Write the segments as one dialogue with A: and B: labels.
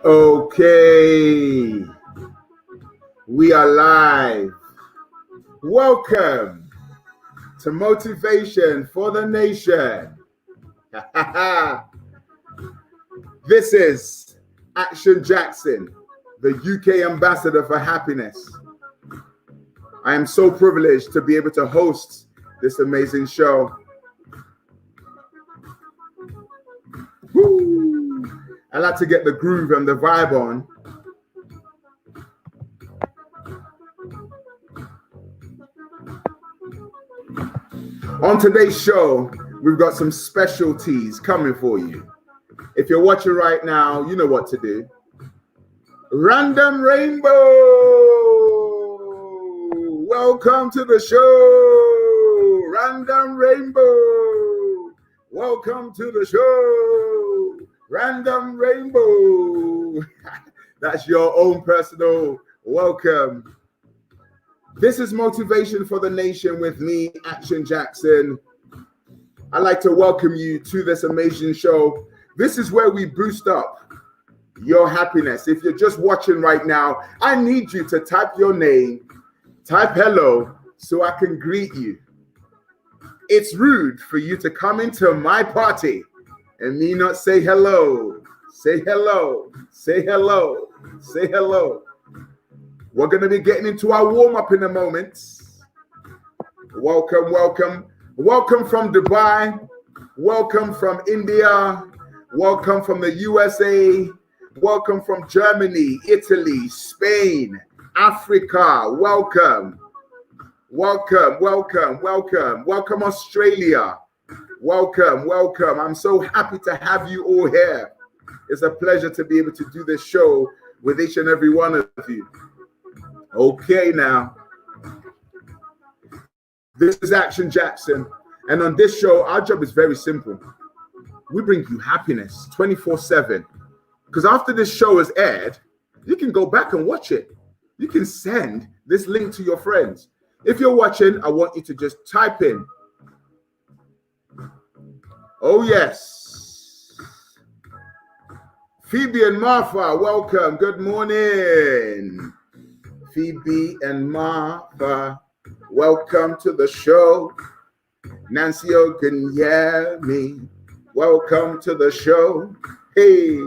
A: Okay, we are live. Welcome to Motivation for the Nation. This is Action Jackson, the UK ambassador for happiness. I am so privileged to be able to host this amazing show. Woo! I like to get the groove and the vibe on. On today's show, we've got some specialties coming for you. If you're watching right now, you know what to do. Random Rainbow! Welcome to the show! Random Rainbow! Welcome to the show! Random Rainbow! That's your own personal welcome. This is Motivation for the Nation with me, Action Jackson. I'd like to welcome you to this amazing show. This is where we boost up your happiness. If you're just watching right now, I need you to type your name, type hello, so I can greet you. It's rude for you to come into my party and me not say hello. Say hello, say hello, say hello. We're going to be getting into our warm-up in a moment. Welcome, welcome. Welcome from Dubai. Welcome from India. Welcome from the USA. Welcome from Germany, Italy, Spain, Africa. Welcome. Welcome, welcome, welcome. Welcome, Australia. Welcome, welcome. I'm so happy to have you all here. It's a pleasure to be able to do this show with each and every one of you. Okay, now. This is Action Jackson. And on this show, our job is very simple. We bring you happiness 24/7. Because after this show is aired, you can go back and watch it. You can send this link to your friends. If you're watching, I want you to just type in. Oh, yes. Phoebe and Martha, welcome. Good morning. Phoebe and Martha, welcome to the show. Nancy Ogunyemi, welcome to the show. Hey,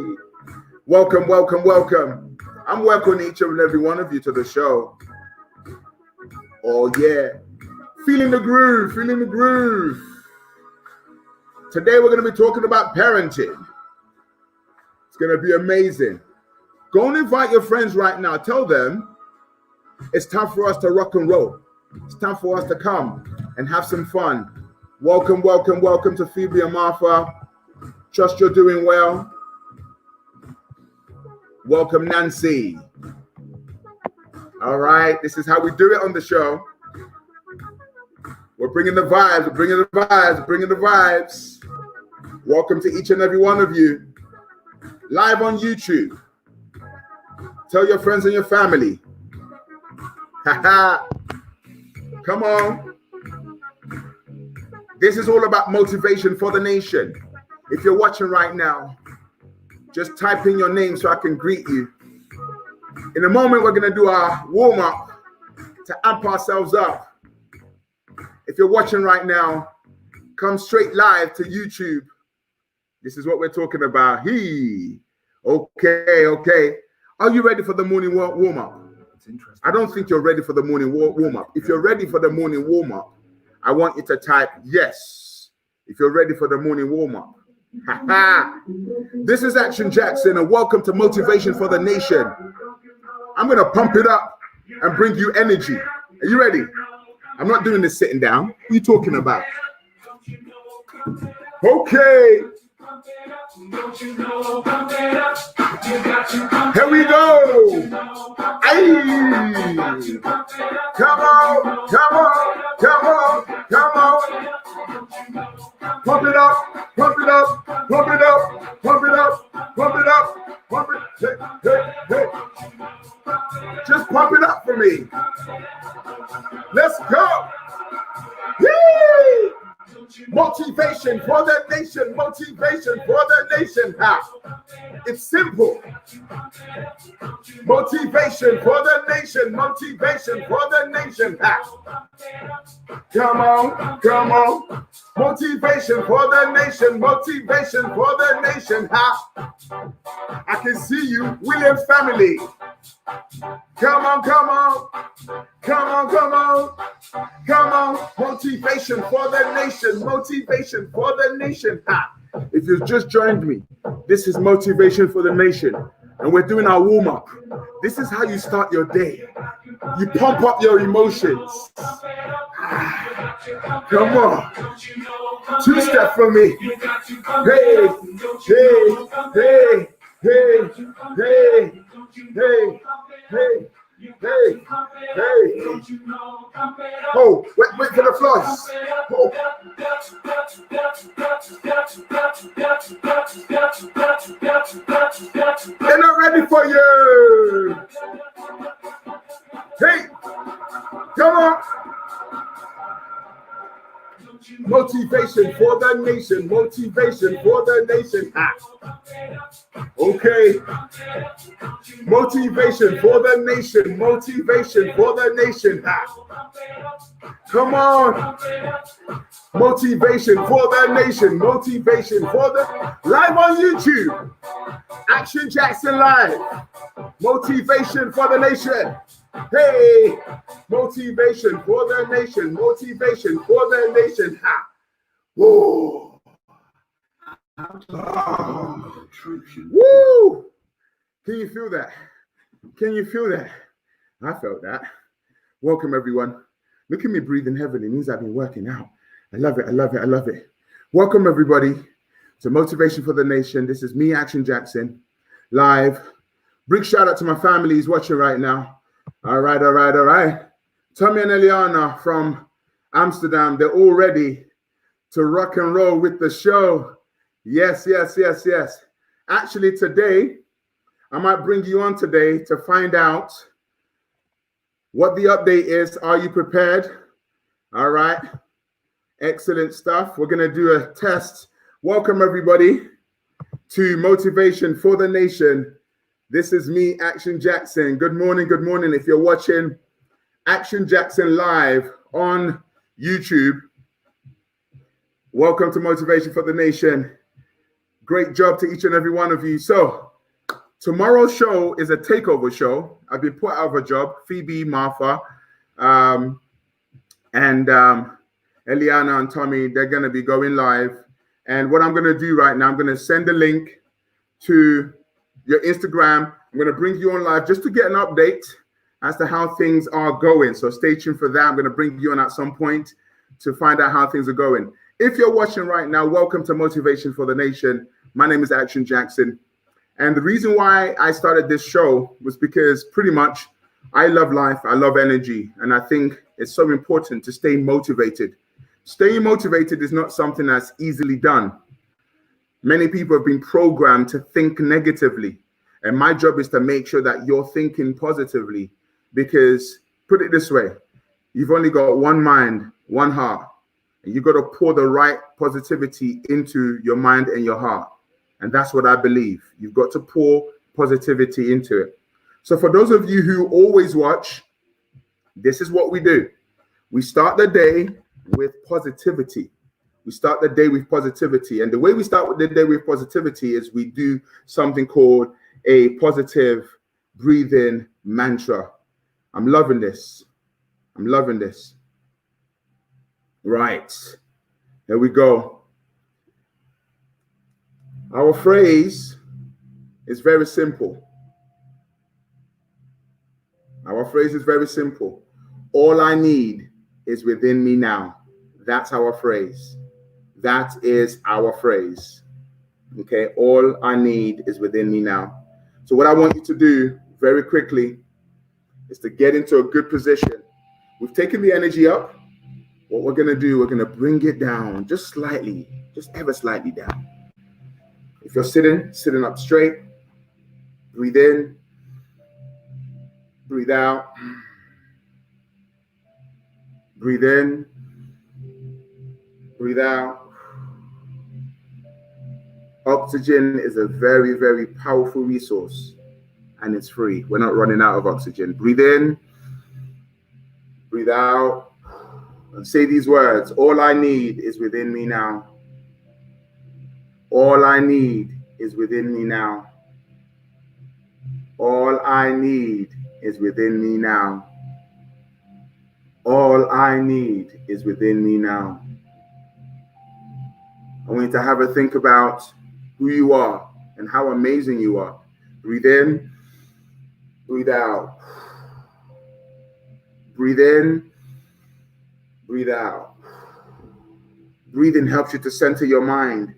A: welcome, welcome, welcome. I'm welcoming each and every one of you to the show. Oh, yeah. Feeling the groove, feeling the groove. Today, we're going to be talking about parenting. It's going to be amazing. Go and invite your friends right now. Tell them it's time for us to rock and roll. It's time for us to come and have some fun. Welcome, welcome, welcome to Phoebe and Martha. Trust you're doing well. Welcome, Nancy. All right, this is how we do it on the show. We're bringing the vibes, we're bringing the vibes, we're bringing the vibes. Welcome to each and every one of you. Live on YouTube. Tell your friends and your family. Haha. Come on. This is all about motivation for the nation. If you're watching right now, just type in your name so I can greet you. In a moment, we're going to do our warm-up to amp ourselves up. If you're watching right now, come straight live to YouTube. This is what we're talking about. Okay, okay. Are you ready for the morning warm-up? It's interesting. I don't think you're ready for the morning warm-up. If you're ready for the morning warm-up, I want you to type yes. If you're ready for the morning warm-up. This is Action Jackson, and welcome to Motivation for the Nation. I'm going to pump it up and bring you energy. Are you ready? I'm not doing this sitting down. What are you talking about? Okay. Here we go. Aye. Come on, come on, come on, come on. Pump it up, pump it up, pump it up, pump it up, pump it up, pump it. Hey, hey, hey. Just pump it up for me. Let's go. Yay! Motivation for the nation. Motivation for the nation. It's simple. Motivation for the nation. Motivation for the nation. Come on, come on. Motivation for the nation. Motivation for the nation. I can see you, Williams family. Come on, come on. Come on, come on. Come on. Motivation for the nation. Motivation for the nation. If you've just joined me, this is Motivation for the Nation. And we're doing our warm-up. This is how you start your day. You pump up your emotions. Come on. Two-step for me. Hey, hey, hey, hey, hey, hey, hey. Hey, hey. Oh, wait for the floss. Oh. They're not ready for you. Hey, come on. Motivation for the nation. Motivation for the nation. Okay. Motivation for the nation. Motivation for the nation. Come on. Motivation for the nation. Motivation for the live on YouTube. Action Jackson Live. Motivation for the nation. Hey, motivation for the nation. Motivation for the nation. Whoa. Oh. Woo. Can you feel that? Can you feel that? I felt that. Welcome, everyone. Look at me breathing heavily. It means I've been working out. I love it. I love it. I love it. Welcome, everybody, to Motivation for the Nation. This is me, Action Jackson, live. Big shout out to my family who's watching right now. All right, all right, all right. Tommy and Eliana from Amsterdam, they're all ready to rock and roll with the show. Yes, yes, yes, yes. Actually, today, I might bring you on today to find out what the update is. Are you prepared? All right. Excellent stuff. We're going to do a test. Welcome, everybody, to Motivation for the Nation. This is me, Action Jackson. Good morning. Good morning. If you're watching Action Jackson live on YouTube, welcome to Motivation for the Nation. Great job to each and every one of you. So tomorrow's show is a takeover show. I've been put out of a job. Phoebe, Martha, and Eliana and Tommy, they're going to be going live. And what I'm going to do right now, I'm going to send a link to your Instagram. I'm going to bring you on live just to get an update as to how things are going. So stay tuned for that. I'm going to bring you on at some point to find out how things are going. If you're watching right now, welcome to Motivation for the Nation. My name is Action Jackson. And the reason why I started this show was because pretty much I love life. I love energy. And I think it's so important to stay motivated. Staying motivated is not something that's easily done. Many people have been programmed to think negatively. And my job is to make sure that you're thinking positively. Because put it this way, you've only got one mind, one heart. And you've got to pour the right positivity into your mind and your heart. And that's what I believe. You've got to pour positivity into it. So for those of you who always watch, this is what we do. We start the day with positivity. We start the day with positivity. And the way we start the day with positivity is we do something called a positive breathing mantra. I'm loving this. I'm loving this. Right. There we go. Our phrase is very simple. Our phrase is very simple. All I need is within me now. That's our phrase. That is our phrase. Okay. All I need is within me now. So what I want you to do very quickly is to get into a good position. We've taken the energy up. What we're going to do, we're going to bring it down just slightly, just ever slightly down. If you're sitting up straight, breathe in, breathe out, breathe in, breathe out. Oxygen is a very, very powerful resource, and it's free. We're not running out of oxygen. Breathe in, breathe out, and say these words. All I need is within me now. All I need is within me now. All I need is within me now. All I need is within me now. I want you to have a think about who you are and how amazing you are. Breathe in, breathe out. Breathe in, breathe out. Breathing helps you to center your mind.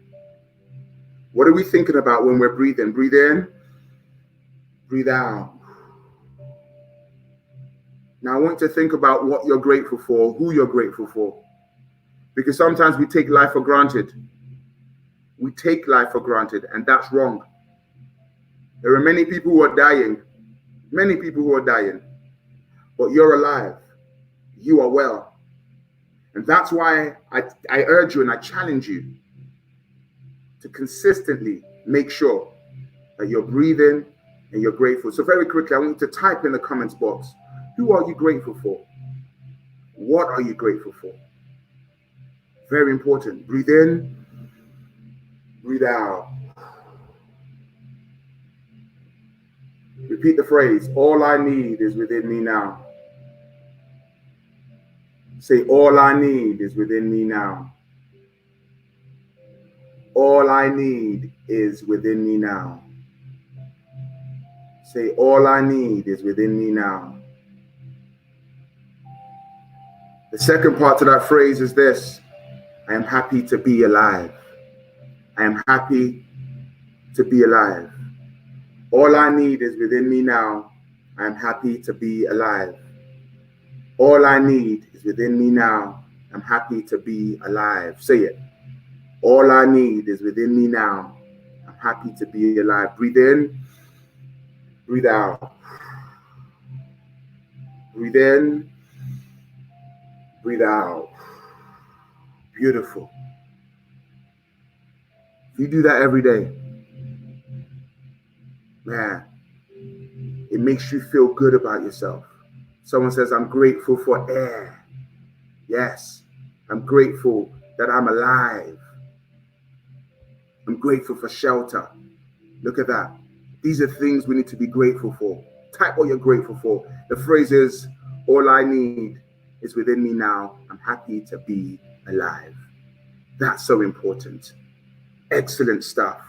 A: What are we thinking about when we're breathing? Breathe in, breathe out. Now I want you to think about what you're grateful for, who you're grateful for. Because sometimes we take life for granted. We take life for granted, and that's wrong. There are many people who are dying. Many people who are dying. But you're alive. You are well. And that's why I urge you and I challenge you to consistently make sure that you're breathing and you're grateful. So very quickly, I want you to type in the comments box, who are you grateful for? What are you grateful for? Very important. Breathe in, breathe out. Repeat the phrase, all I need is within me now. Say, all I need is within me now. All I need is within me now. Say, all I need is within me now. The second part to that phrase is this: I am happy to be alive. I am happy to be alive. All I need is within me now. I am happy to be alive. All I need is within me now. I'm happy to be alive. Say it. All I need is within me now. I'm happy to be alive. Breathe in, breathe out. Breathe in, breathe out. Beautiful. If you do that every day, man, it makes you feel good about yourself. Someone says, I'm grateful for air. Yes, I'm grateful that I'm alive. I'm grateful for shelter. Look at that. These are things we need to be grateful for. Type what you're grateful for. The phrase is, all I need is within me now. I'm happy to be alive. That's so important. Excellent stuff.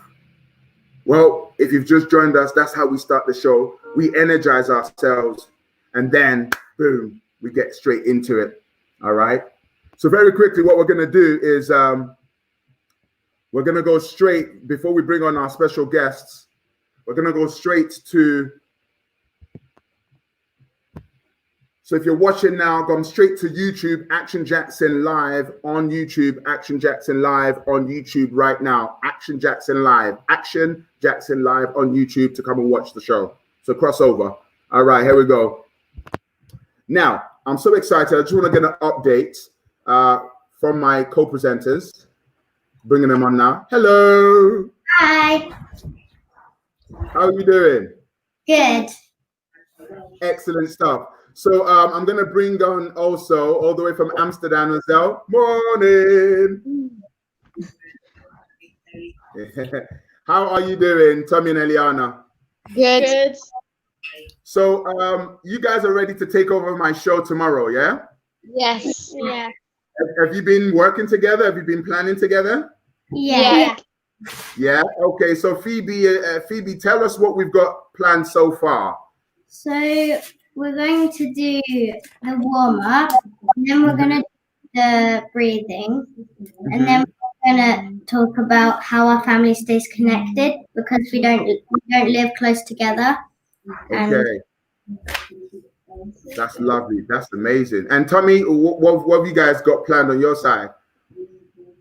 A: Well, if you've just joined us, that's how we start the show. We energize ourselves and then, boom, we get straight into it. All right. So very quickly, what we're going to do is we're going to go straight, before we bring on our special guests, we're going to go straight to, so if you're watching now, go straight to YouTube, Action Jackson Live on YouTube, Action Jackson Live on YouTube right now, Action Jackson Live, Action Jackson Live on YouTube to come and watch the show. So cross over. All right, here we go. Now, I'm so excited. I just want to get an update from my co-presenters. Bringing them on now. Hello.
B: Hi.
A: How are you doing?
B: Good.
A: Excellent stuff. So I'm going to bring on also, all the way from Amsterdam as well. Morning. How are you doing, Tommy and Eliana?
C: Good.
A: So you guys are ready to take over my show tomorrow, yeah?
C: Yes. Yeah.
A: Have you been working together? Have you been planning together?
B: Yeah.
A: Yeah. Okay. So Phoebe, tell us what we've got planned so far.
B: So we're going to do the warm up, and then we're going to do the breathing, and then we're going to talk about how our family stays connected because we don't live close together.
A: Okay. That's lovely. That's amazing. And Tommy, what have you guys got planned on your side?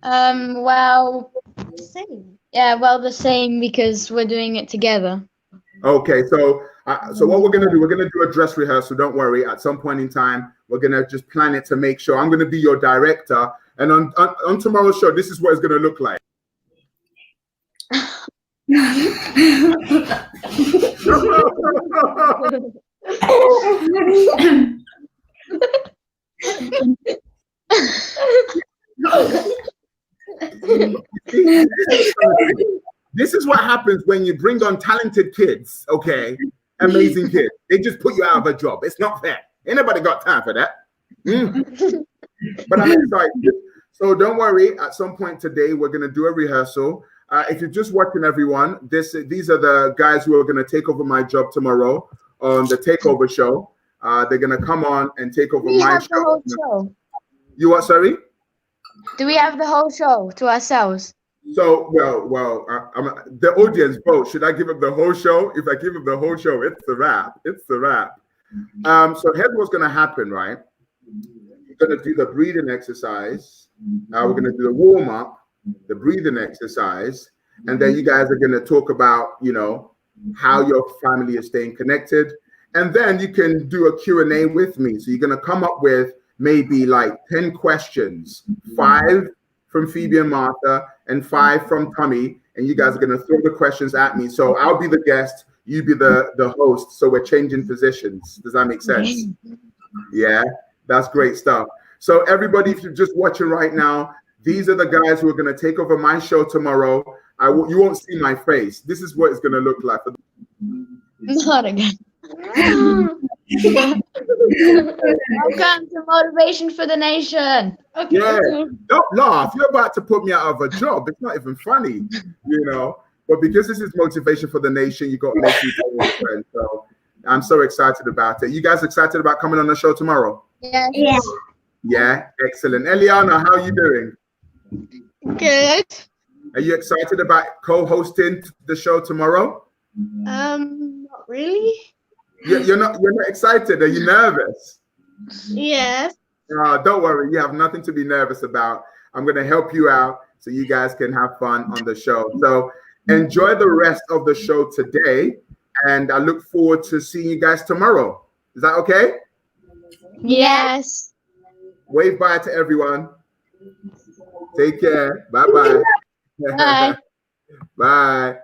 C: Well, same. Yeah, well, the same because we're doing it together.
A: Okay, so what we're gonna do? We're gonna do a dress rehearsal. Don't worry. At some point in time, we're gonna just plan it to make sure. I'm gonna be your director, and on tomorrow's show, this is what it's gonna look like. This is what happens when you bring on talented kids, okay? Amazing kids. They just put you out of a job. It's not fair. Ain't nobody got time for that. But I'm excited. So don't worry. At some point today, we're going to do a rehearsal. If you're just watching, everyone, these are the guys who are going to take over my job tomorrow on the Takeover show. They're going to come on and take over my show.
C: The whole show.
A: You what, sorry?
C: Do we have the whole show to ourselves?
A: So, the audience vote. Should I give them the whole show? If I give them the whole show, it's the wrap. It's the wrap. So here's what's going to happen, right? We're going to do the breathing exercise. We're going to do the warm up, the breathing exercise, and then you guys are going to talk about, how your family is staying connected, and then you can do a Q&A with me. So you're going to come up with maybe like 10 questions, 5 from Phoebe and Martha, and 5 from Tommy, and you guys are going to throw the questions at me. So I'll be the guest, you be the host. So we're changing positions. Does that make sense? Yeah, that's great stuff. So everybody, if you're just watching right now, these are the guys who are going to take over my show tomorrow. You won't see my face. This is what it's going to look like.
C: Not again. Welcome to Motivation for the Nation.
A: Okay. Yeah, don't laugh. You're about to put me out of a job. It's not even funny, But because this is Motivation for the Nation, you got to make people friends. So I'm so excited about it. You guys excited about coming on the show tomorrow?
C: Yes.
B: Yeah.
A: Yeah, excellent. Eliana, how are you doing?
C: Good.
A: Are you excited about co-hosting the show tomorrow?
C: Not really.
A: You're not excited. Are you nervous?
C: Yes.
A: Don't worry. You have nothing to be nervous about. I'm going to help you out so you guys can have fun on the show. So enjoy the rest of the show today, and I look forward to seeing you guys tomorrow. Is that okay?
C: Yes.
A: Wave bye to everyone. Take care. Bye-bye.
C: Bye.
A: Bye.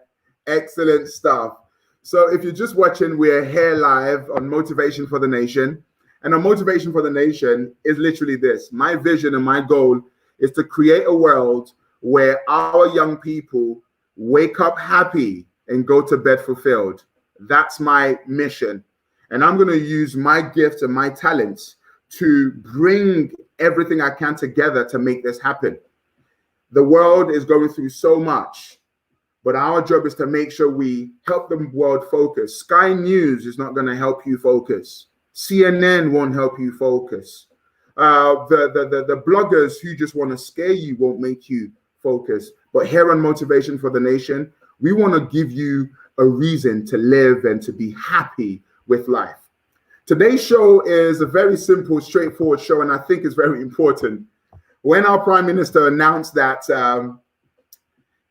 A: Excellent stuff. So if you're just watching, we're here live on Motivation for the Nation. And on Motivation for the Nation is literally this. My vision and my goal is to create a world where our young people wake up happy and go to bed fulfilled. That's my mission. And I'm going to use my gifts and my talents to bring everything I can together to make this happen. The world is going through so much, but our job is to make sure we help the world focus. Sky News is not going to help you focus. CNN won't help you focus. The bloggers who just want to scare you won't make you focus. But here on Motivation for the Nation, we want to give you a reason to live and to be happy with life. Today's show is a very simple, straightforward show, and I think it's very important. When our Prime Minister announced that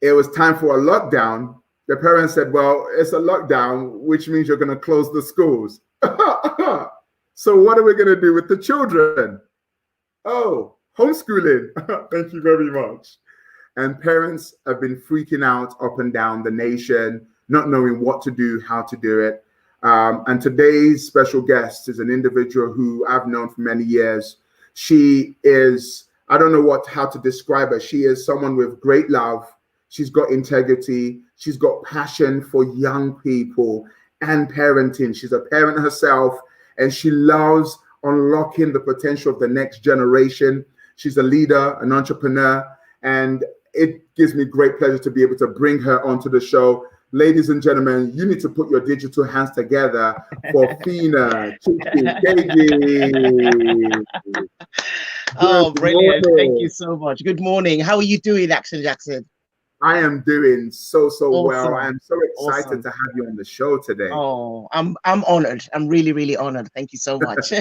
A: it was time for a lockdown, the parents said, well, it's a lockdown, which means you're going to close the schools. So what are we going to do with the children? Oh, homeschooling. Thank you very much. And parents have been freaking out up and down the nation, not knowing what to do, how to do it. And today's special guest is an individual who I've known for many years. She is, I don't know how to describe her. She is someone with great love. She's got integrity. She's got passion for young people and parenting. She's a parent herself, and she loves unlocking the potential of the next generation. She's a leader, an entrepreneur, and it gives me great pleasure to be able to bring her onto the show. Ladies and gentlemen, you need to put your digital hands together for Fina Chichi.
D: Oh, brilliant. Thank you so much. Good morning. How are you doing, Action Jackson?
A: I am doing so
D: Awesome.
A: well. I'm so excited
D: Awesome.
A: to have you on the show today.
D: Oh, I'm honored. I'm really, really honored. Thank you so much.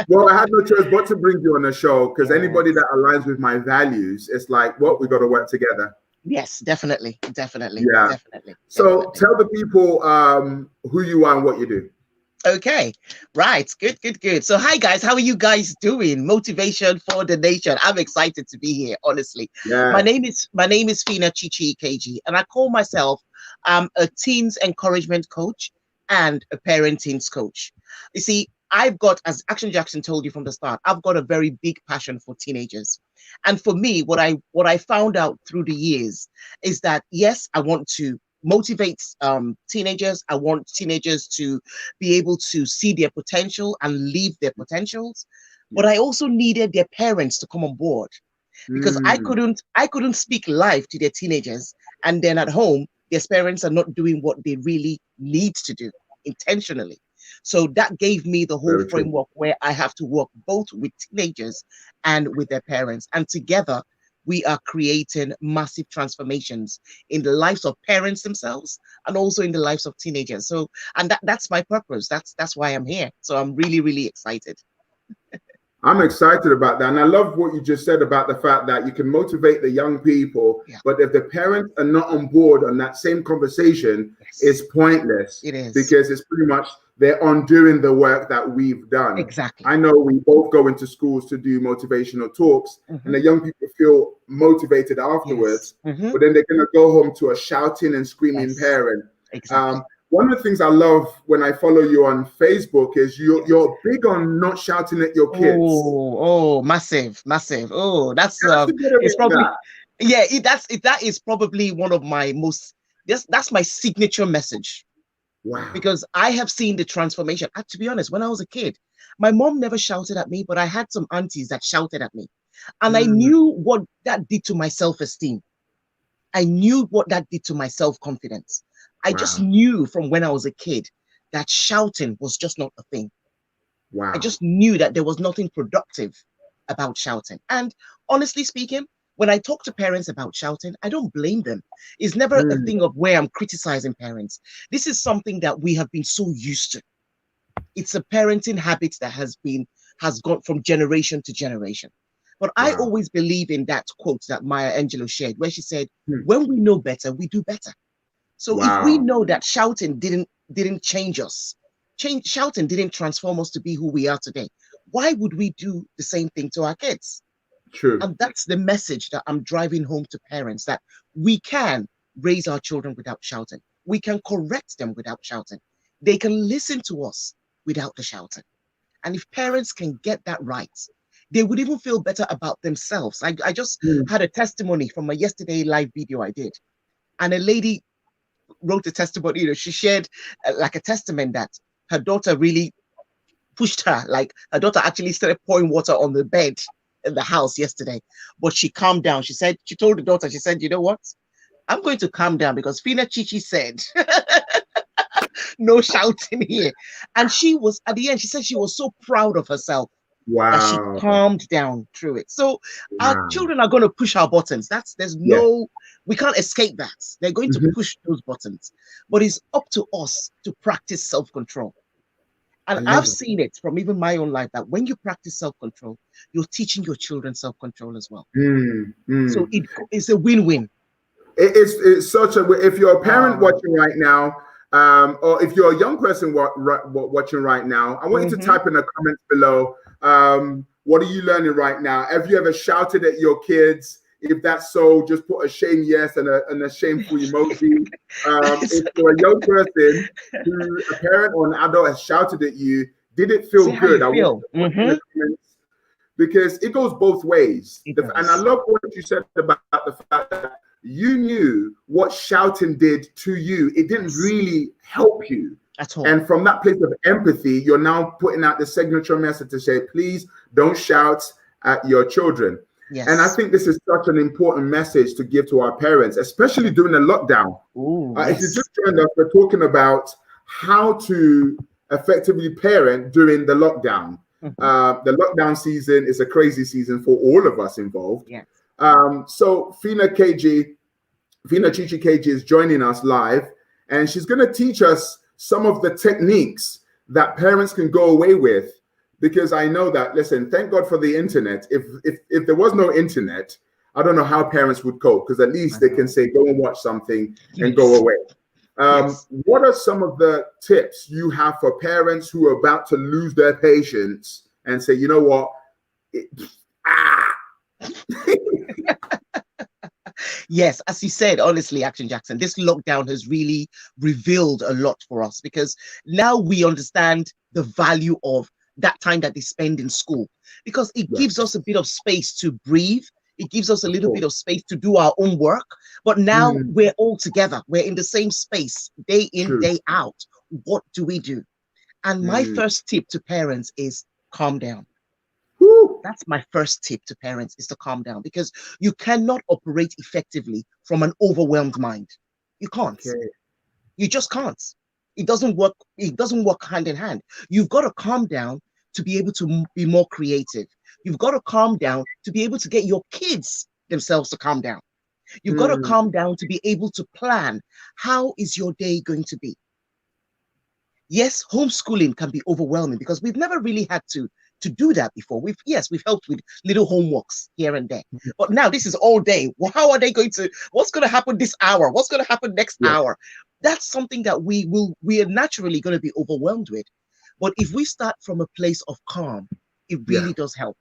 A: Well, I had no choice but to bring you on the show because anybody that aligns with my values, it's like, well, we got to work together.
D: Yes, definitely.
A: Yeah.
D: Definitely.
A: So tell the people who you are and what you do.
D: Okay, right. Good, good, good. So, hi guys, how are you guys doing? Motivation for the nation. I'm excited to be here. Honestly,
A: Yeah.
D: my name is Fina Chichi KG, and I call myself a teens encouragement coach and a parenting coach. You see, I've got, as Action Jackson told you from the start, I've got a very big passion for teenagers, and for me, what I found out through the years is that yes, I want to motivate teenagers. I want teenagers to be able to see their potential and live their potentials. But I also needed their parents to come on board because
A: Mm,
D: I couldn't speak life to their teenagers, and then at home their parents are not doing what they really need to do intentionally. So that gave me the whole
A: very true.
D: framework where I have to work both with teenagers and with their parents, and together we are creating massive transformations in the lives of parents themselves and also in the lives of teenagers. So, and that's my purpose. That's why I'm here. So I'm really, really excited.
A: I'm excited about that. And I love what you just said about the fact that you can motivate the young people,
D: Yeah.
A: but if the parents are not on board on that same conversation,
D: Yes.
A: it's pointless
D: It is.
A: because it's pretty much they're undoing the work that we've done.
D: Exactly.
A: I know we both go into schools to do motivational talks, and the young people feel motivated afterwards,
D: Yes. Mhm.
A: but then they're going to go home to a shouting and screaming
D: Yes.
A: parent.
D: Exactly.
A: One of the things I love when I follow you on Facebook is
D: Yes.
A: you're big on not shouting at your kids.
D: Oh, massive, massive. Oh, that's
A: Tell us a bit
D: it's
A: about
D: probably
A: that.
D: yeah, that is probably one of my most that's my signature message
A: Wow.
D: because I have seen the transformation. And to be honest, when I was a kid, my mom never shouted at me, but I had some aunties that shouted at me. And I knew what that did to my self-esteem. I knew what that did to my self-confidence. I just
A: Wow.
D: knew from when I was a kid that shouting was just not a thing. I
A: Wow.
D: just knew that there was nothing productive about shouting. And honestly speaking, when I talk to parents about shouting, I don't blame them. It's never a thing of where I'm criticizing parents. This is something that we have been so used to. It's a parenting habit that has gone from generation to generation. But I
A: Wow.
D: always believe in that quote that Maya Angelou shared, where she said,
A: Hmm.
D: when we know better, we do better. So if we
A: Wow.
D: know that shouting didn't change us, shouting didn't transform us to be who we are today, why would we do the same thing to our kids?
A: True.
D: And that's the message that I'm driving home to parents, that we can raise our children without shouting. We can correct them without shouting. They can listen to us without the shouting. And if parents can get that right, they would even feel better about themselves. I just had a testimony from a yesterday live video I did. And a lady wrote a testimony, she shared like a testament that her daughter really pushed her. Like her daughter actually started pouring water on the bed in the house yesterday, but she calmed down. She told the daughter, she said, you know what? I'm going to calm down because Fina Chichi said, no shouting here. And she was, at the end, she said she was so proud of herself that she
A: Wow.
D: calmed down through it. So our
A: Wow.
D: children are going to push our buttons.
A: Yes.
D: We can't escape that. They're going to push those buttons, but it's up to us to practice self-control.
A: I
D: And
A: love
D: I've
A: it.
D: seen it from even my own life that when you practice self-control, you're teaching your children self-control as well. So it's a win-win.
A: It's such a, if you're a parent
D: Wow.
A: watching right now, or if you're a young person watching right now, I want you to type in the comments below. What are you learning right now? Have you ever shouted at your kids? If that's so, just put a shame yes and a shameful emoji. If you're a young person who a parent or an adult has shouted at you, did it feel
D: See how
A: good?
D: you
A: I want you
D: feel.
A: to put in the comments, because it goes both ways.
D: It
A: And I
D: does.
A: love what you said about the fact that you knew what shouting did to you. It didn't really help you
D: At all.
A: And from that place of empathy, you're now putting out the signature message to say, please don't shout at your children.
D: Yes.
A: And I think this is such an important message to give to our parents, especially during the lockdown.
D: Ooh,
A: If you
D: yes.
A: just joined us, we're talking about how to effectively parent during the lockdown. The lockdown season is a crazy season for all of us involved.
D: Yes.
A: So Fina Chichi KG is joining us live, and she's going to teach us some of the techniques that parents can go away with. Because I know that, listen, thank God for the internet. If there was no internet, I don't know how parents would cope, because at least they can say, go and watch something and go away.
D: Yes.
A: What are some of the tips you have for parents who are about to lose their patience and say, you know what? It- ah.
D: Yes, as you said, honestly, Action Jackson, this lockdown has really revealed a lot for us, because now we understand the value of that time that they spend in school, because it
A: Yes.
D: gives us a bit of space to breathe. It gives us a
A: Of
D: little bit
A: course.
D: of space to do our own work. But now
A: Mm,
D: we're all together. We're in the same space, day in,
A: true.
D: day out. What do we do? And my
A: Mm.
D: first tip to parents is calm down.
A: Whew.
D: That's my first tip to parents, is to calm down, because you cannot operate effectively from an overwhelmed mind. You can't.
A: Okay.
D: You just can't. It doesn't work. It doesn't work hand in hand. You've got to calm down to be able to be more creative. You've got to calm down to be able to get your kids themselves to calm down. You've got to
A: Mm,
D: calm down to be able to plan. How is your day going to be? Yes, homeschooling can be overwhelming because we've never really had to do that before. We've helped with little homeworks here and there, but now this is all day. Well, how are they going to? What's going to happen this hour? What's going to happen next
A: yeah.
D: hour? That's something that we are naturally going to be overwhelmed with. But if we start from a place of calm, it
A: Yeah.
D: really does help.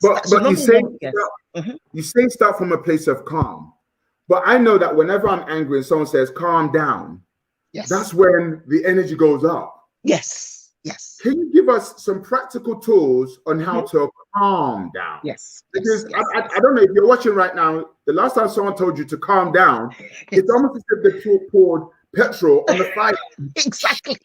A: But
D: So
A: you
D: number
A: say
D: one, yes. Mhm.
A: you say start from a place of calm. But I know that whenever I'm angry and someone says calm down,
D: Yes.
A: that's when the energy goes up.
D: Yes. Yes.
A: Can you give us some practical tools on how
D: Mhm.
A: to calm down?
D: Yes.
A: Because
D: Yes. Yes.
A: I don't know if you're watching right now, the last time someone told you to calm down,
D: Yes.
A: it's almost as if they poured petrol on the fire.
D: Exactly.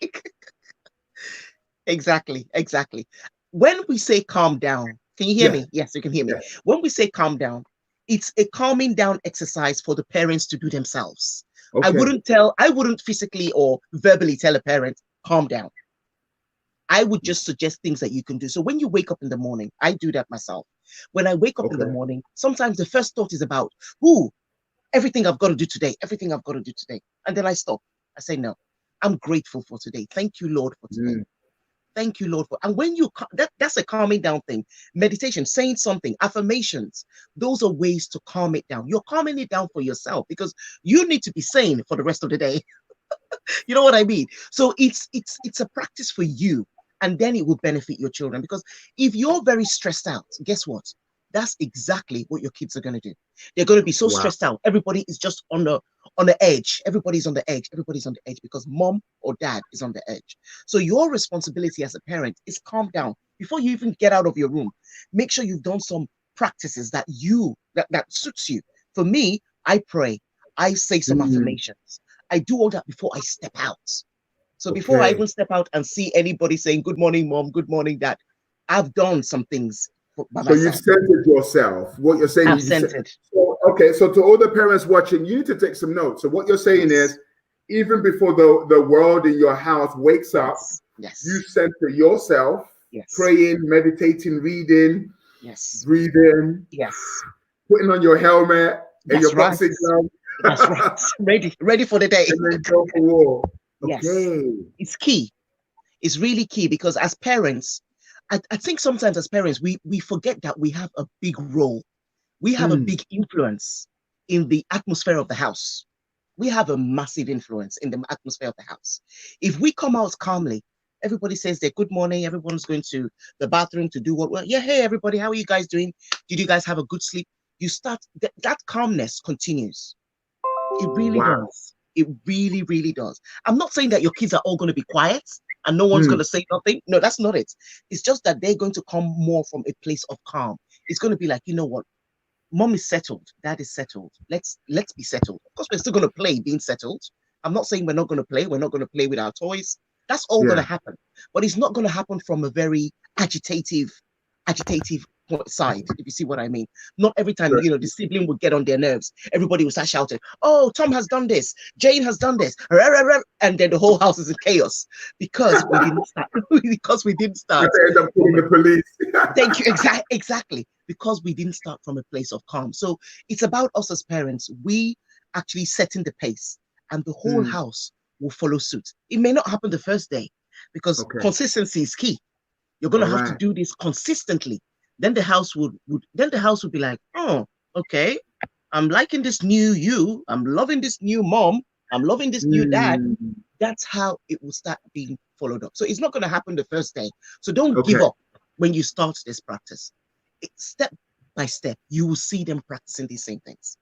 D: Exactly. When we say calm down, can you hear
A: Yeah,
D: me? Yes, you can hear me.
A: yeah.
D: When we say calm down, it's a calming down exercise for the parents to do themselves. I
A: Okay.
D: wouldn't physically or verbally tell a parent, calm down. I would just suggest things that you can do. So when you wake up in the morning, I do that myself. When I wake up in the
A: Okay.
D: morning, sometimes the first thought is about, ooh, everything I've got to do today, everything I've got to do today. And then I stop. I say, no, I'm grateful for today. Thank you, Lord, for today.
A: Mm,
D: Thank you, Lord, for. And when that's a calming down thing. Meditation, saying something, affirmations, those are ways to calm it down. You're calming it down for yourself because you need to be sane for the rest of the day. You know what I mean? So it's a practice for you, and then it will benefit your children. Because if you're very stressed out, guess what? That's exactly what your kids are going to do. They're going to be so
A: wow.
D: stressed out. Everybody is just on the edge. Everybody's on the edge. Everybody's on the edge because mom or dad is on the edge. So your responsibility as a parent is calm down before you even get out of your room. Make sure you've done some practices that suits you. For me, I pray. I say some
A: Mm,
D: affirmations. I do all that before I step out. So before I
A: okay.
D: even step out and see anybody saying, good morning, mom, good morning, dad, I've done some things by
A: So you've
D: myself.
A: centered yourself. What you're saying,
D: I've centered.
A: so okay. So to all the parents watching, you need to take some notes. So what you're saying
D: Yes.
A: is, even before the world in your house wakes up,
D: Yes.
A: you
D: Yes.
A: center yourself,
D: Yes.
A: praying, meditating, reading,
D: Yes.
A: breathing,
D: Yes.
A: putting on your helmet and
D: That's
A: your
D: right.
A: boxing gloves,
D: That's right. Ready for the day.
A: and then go for war.
D: Yes.
A: Okay.
D: It's key. It's really key because as parents, I think sometimes as parents, we forget that we have a big role. We have a
A: Mm,
D: big influence in the atmosphere of the house. We have a massive influence in the atmosphere of the house. If we come out calmly, everybody says their good morning, everyone's going to the bathroom to do what, well, yeah, hey, everybody, how are you guys doing? Did you guys have a good sleep? You start, that calmness continues. It really
A: wow.
D: does. It really, really does. I'm not saying that your kids are all going to be quiet and no one's going
A: Mm,
D: to say nothing. No, that's not it. It's just that they're going to come more from a place of calm. It's going to be like, you know what? Mom is settled, dad is settled. Let's be settled. Of course, we're still gonna play being settled. I'm not saying we're not gonna play, we're not gonna play with our toys. That's all
A: yeah.
D: gonna happen. But it's not gonna happen from a very agitative side, if you see what I mean. Not every time,
A: Sure.
D: the sibling would get on their nerves. Everybody will start shouting, oh, Tom has done this, Jane has done this, and then the whole house is in chaos because we didn't start. Because we didn't
A: But
D: start
A: they end up calling
D: from a
A: the police.
D: Thank you. Exactly. Because we didn't start from a place of calm. So it's about us as parents. We actually setting the pace and the whole
A: Mm,
D: house will follow suit. It may not happen the first day because
A: okay.
D: consistency is key. You're going
A: All
D: to have to
A: right.
D: do this consistently. Then the house would be like, oh, okay. I'm liking this new you. I'm loving this new mom. I'm loving this new dad.
A: Mm.
D: That's how it will start being followed up. So it's not going to happen the first day. So don't
A: Okay.
D: give up when you start this practice. Step by step, you will see them practicing these same things.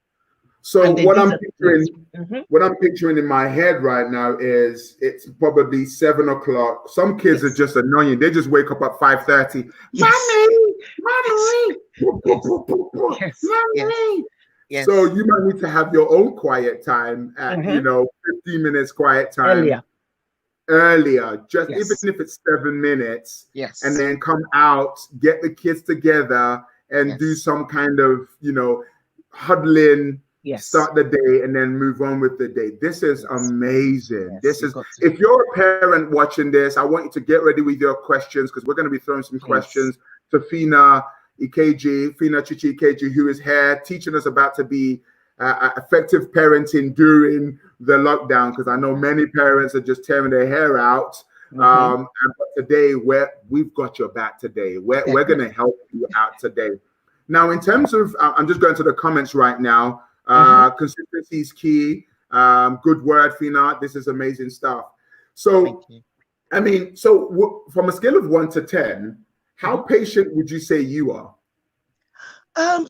A: So
D: And then
A: what
D: these
A: I'm
D: are
A: picturing,
D: Mhm.
A: what I'm picturing in my head right now is it's probably 7 o'clock. Some kids are
D: Yes.
A: just annoying. They just wake up at 5:30.
D: Yes.
A: Mommy,
D: Yes.
A: mommy,
D: Yes.
A: mommy.
D: Yes.
A: So you might need to have your own quiet time at,
D: Mhm.
A: 15 minutes quiet time
D: Earlier.
A: just even
D: Yes.
A: if it's 7 minutes,
D: Yes.
A: and then come out, get the kids together and do
D: Yes.
A: some kind of, huddling,
D: Yes.
A: start the day, and then move on with the day. This is
D: Yes.
A: amazing.
D: Yes.
A: This
D: You've
A: is,
D: got to.
A: if you're a parent watching this, I want you to get ready with your questions, because we're going to be throwing some
D: Please.
A: questions to Fina Chichi Ikeji, who is here teaching us about to be effective parenting during the lockdown, because I know many parents are just tearing their hair out. And today, we've got your back today. We're going to help you out today. Now, in terms of, I'm just going to the comments right now. Consistency is key. Good word, Fina. This is amazing stuff. So, I mean, from a scale of 1 to 10, how patient would you say you are?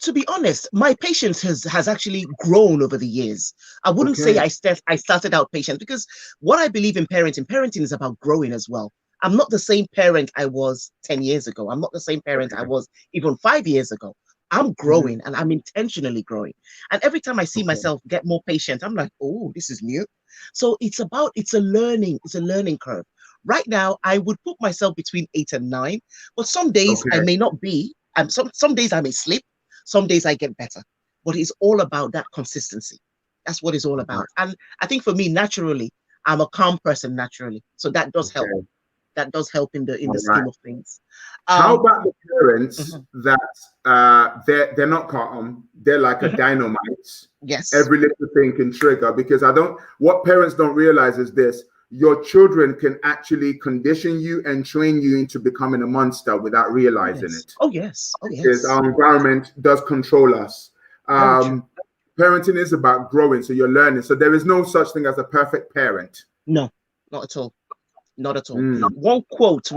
D: To be honest, my patience has actually grown over the years. I wouldn't say I started out patient, because what I believe in parenting is about growing as well. I'm not the same parent I was 10 years ago. I'm not the same parent I was even 5 years ago. I'm growing, and I'm intentionally growing. And every time I see myself get more patient, I'm like, oh, this is new. So it's a learning curve. Right now, I would put myself between 8 and 9, but some days I may not be. Some days I may slip. Some days I get better, but it's all about that consistency. That's what it's all about. And I think for me, naturally, I'm a calm person naturally, so that does help. That does help in the scheme of things.
A: How about the parents that they're not calm? They're like a dynamite.
D: Yes.
A: Every little thing can trigger, because what parents don't realize is this: your children can actually condition you and train you into becoming a monster without realizing it.
D: Oh yes. Oh yes.
A: Because our environment does control us. Parenting is about growing, so you're learning. So there is no such thing as a perfect parent.
D: No, not at all. Not at all. One quote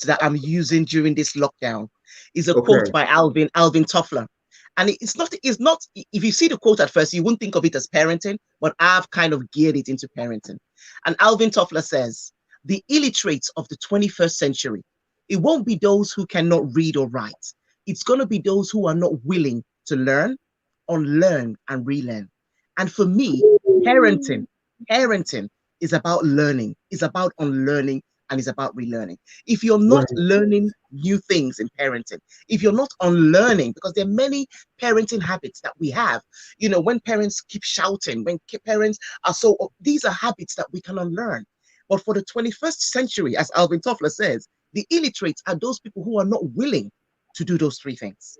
D: that I'm using during this lockdown is a quote by Alvin Toffler. And it's not, if you see the quote at first, you wouldn't think of it as parenting, but I've kind of geared it into parenting. And Alvin Toffler says, the illiterates of the 21st century, it won't be those who cannot read or write. It's going to be those who are not willing to learn, unlearn, and relearn. And for me, parenting is about learning, is about unlearning, and is about relearning. If you're not learning new things in parenting, if you're not unlearning, because there are many parenting habits that we have, when parents keep shouting, when parents are these are habits that we can unlearn. But for the 21st century, as Alvin Toffler says, the illiterates are those people who are not willing to do those three things.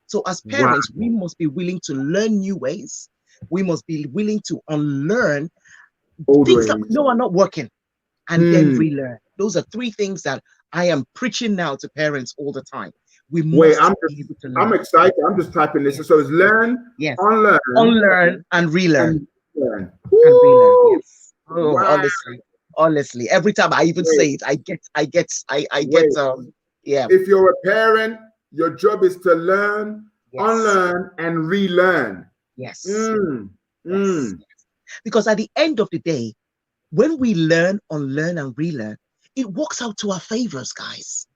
D: So as parents, we must be willing to learn new ways. We must be willing to unlearn things that we know are not working, and then relearn. Those are three things that I am preaching now to parents all the time. We must be able to learn.
A: I'm excited. I'm just typing this. So it's learn,
D: unlearn, and relearn.
A: And relearn.
D: Yes. Oh, honestly, every time I even say it, I get.
A: If you're a parent, your job is to learn, unlearn, and relearn.
D: Yes. Yes. Because at the end of the day, when we learn, unlearn, and relearn, it works out to our favors, guys.